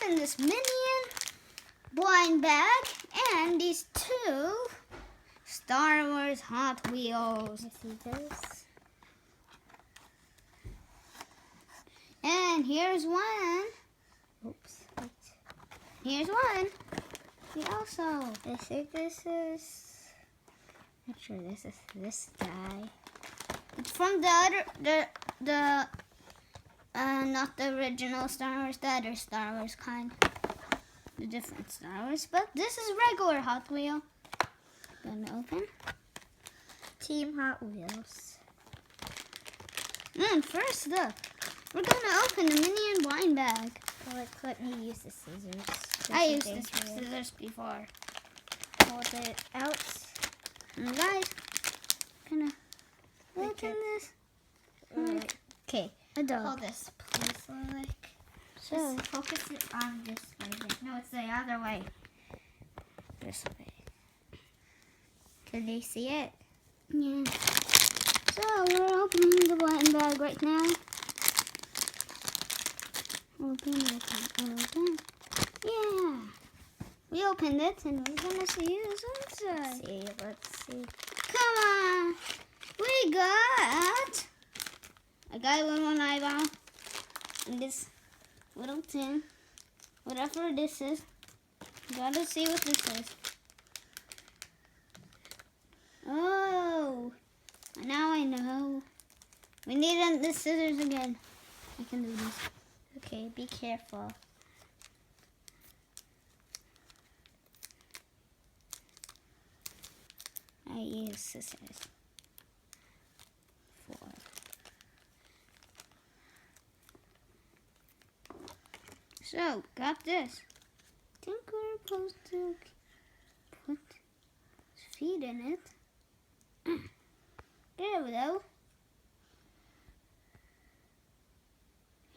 open this Minion blind bag and these 2 Star Wars Hot Wheels. You see this? And here's one. Oops. Wait. Here's one. We also. I think this is. Not sure this is this guy. It's from the other, not the original Star Wars, the other Star Wars kind. The different Star Wars, but this is regular Hot Wheel. Gonna open. Team Hot Wheels. First look, we're gonna open the Minion blind bag. Well, let me use the scissors. I used the scissors before. Hold it out. And guys, gonna open Okay. this. Okay. A dog. Hold this, please, Olek. So Just focus it on this way. No, it's the other way. This way. Can they see it? Yeah. So we're opening the blind bag right now. Open. Yeah. We opened it and we're gonna see who's inside. Let's see. Come on. We got a guy with one eyeball and this little tin. Whatever this is. Gotta see what this is. Oh, now I know. We need the scissors again. I can do this. Okay, be careful. I use scissors. 4. So, got this. I think we're supposed to put his feet in it. There we go.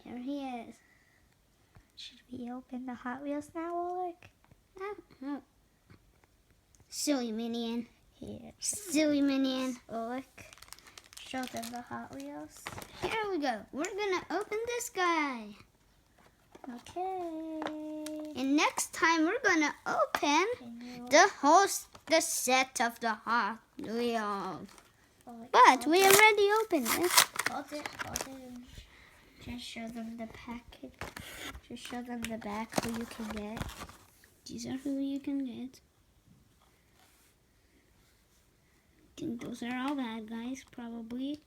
Here he is. Should we open the Hot Wheels now, Olek? Oh. Silly Minion. Here. Silly Minion. Olek, show them the Hot Wheels. Here we go. We're gonna open this guy. Okay. And next time we're gonna open Can you- the set of the Hot Wheels. Olek, But hold we it. already opened it. Hold it, and just show them the package. Just show them the back who you can get. These are who you can get. I think those are all bad guys, probably.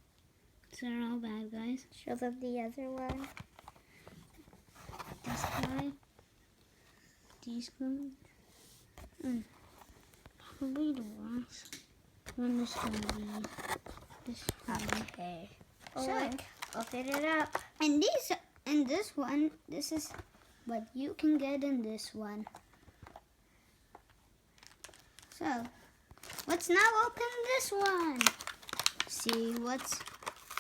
Those are all bad guys. Show them the other one. This guy. These guys. Probably the worst. One is gonna be this one. Okay. So- Olek, open it up. And this one, this is what you can get in this one. So, let's now open this one. See what's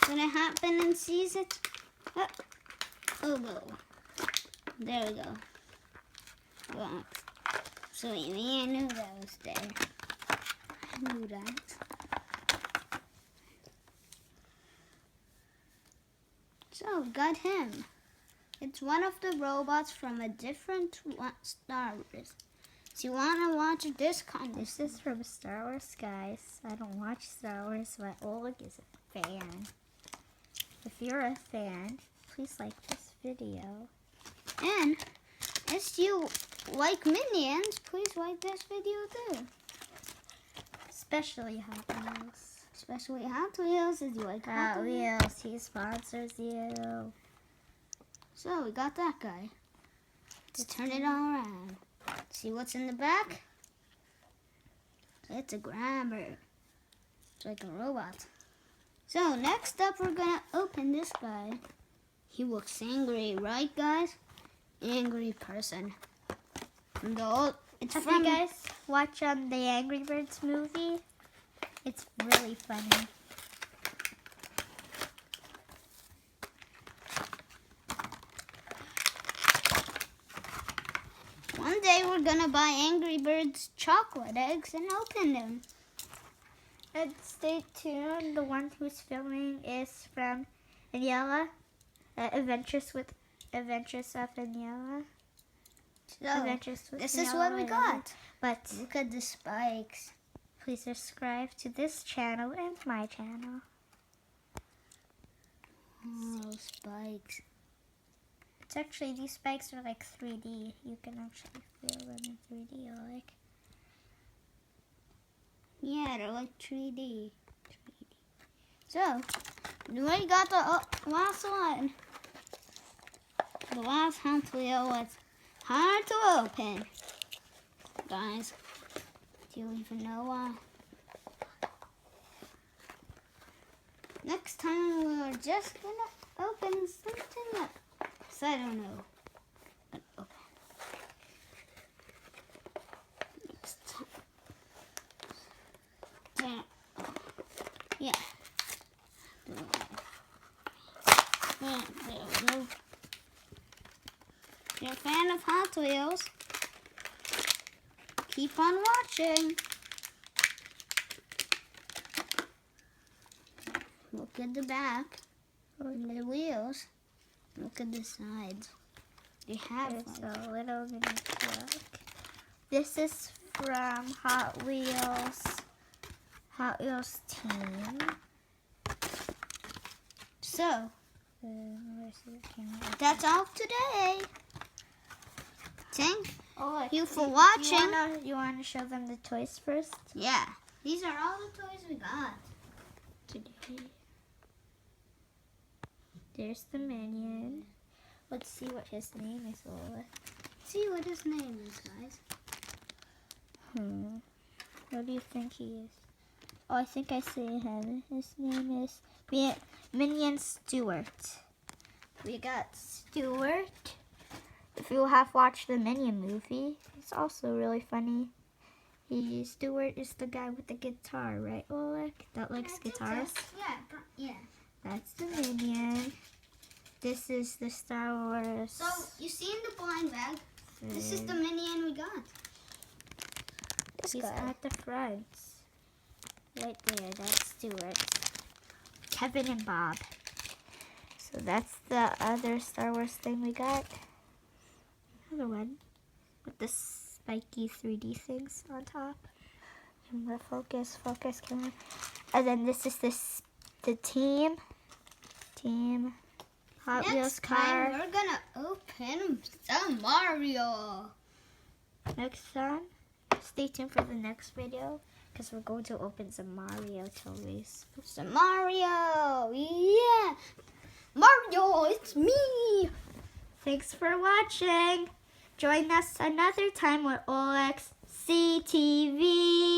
gonna happen and seize it. Oh, no. There we go. Well, so I knew that was there. I knew that. So, got him. It's one of the robots from a different Star Wars. So you want to watch this kind of This is from Star Wars, guys. I don't watch Star Wars, but Olek is a fan. If you're a fan, please like this video. And if you like Minions, please like this video too. Especially Hot Wheels. Especially Hot Wheels if you like Hot Wheels, he sponsors you. So we got that guy. Let's turn it all around. See what's in the back? It's a grabber. It's like a robot. So next up we're gonna open this guy. He looks angry, right guys? Angry person. From the old, it's Have from you guys watch the Angry Birds movie? It's really funny. One day we're gonna buy Angry Birds chocolate eggs and open them. And stay tuned. The one who's filming is from Aniela. Adventures of Aniela. So, Adventures with this Me is what we already. got. But Look at the spikes. please subscribe to this channel and my channel. Oh, spikes. It's actually, these spikes are like 3D. You can actually feel them in 3D, like. Yeah, they're like 3D. So, we got the last one. The last Hot Wheel was hard to open. Guys, do you even know why? Next time we're just gonna open something up. So I don't know. But open. Next time. Yeah. There we go. If you're a fan of Hot Wheels, keep on watching. Look at the back. And the wheels. Look at the sides. They have There's one. a little mini truck. This is from Hot Wheels team. So, Where's the camera? that's all today. Thank Oh, you for watching. You wanna show them the toys first? Yeah, these are all the toys we got today. There's the minion. Let's see what his name is, Olek. See what his name is, guys. What do you think he is? Oh, I think I see him. His name is Minion Stewart. We got Stewart. If you have watched the Minion movie, it's also really funny. Stewart is the guy with the guitar, right, Olek? That likes guitars? Yeah. That's the Minion. This is the Star Wars. So, you see in the blind bag, this is the minion we got. He's at the front. Right there, that's Stewart. Kevin and Bob. So that's the other Star Wars thing we got. Another one with the spiky 3D things on top. Camera focus, camera. And then this is the team Hot Wheels Next car. time, we're gonna open some Mario. Next time, stay tuned for the next video because we're going to open some Mario toys. Some Mario, yeah. Mario, it's me. Thanks for watching. Join us another time with Olek's CTV.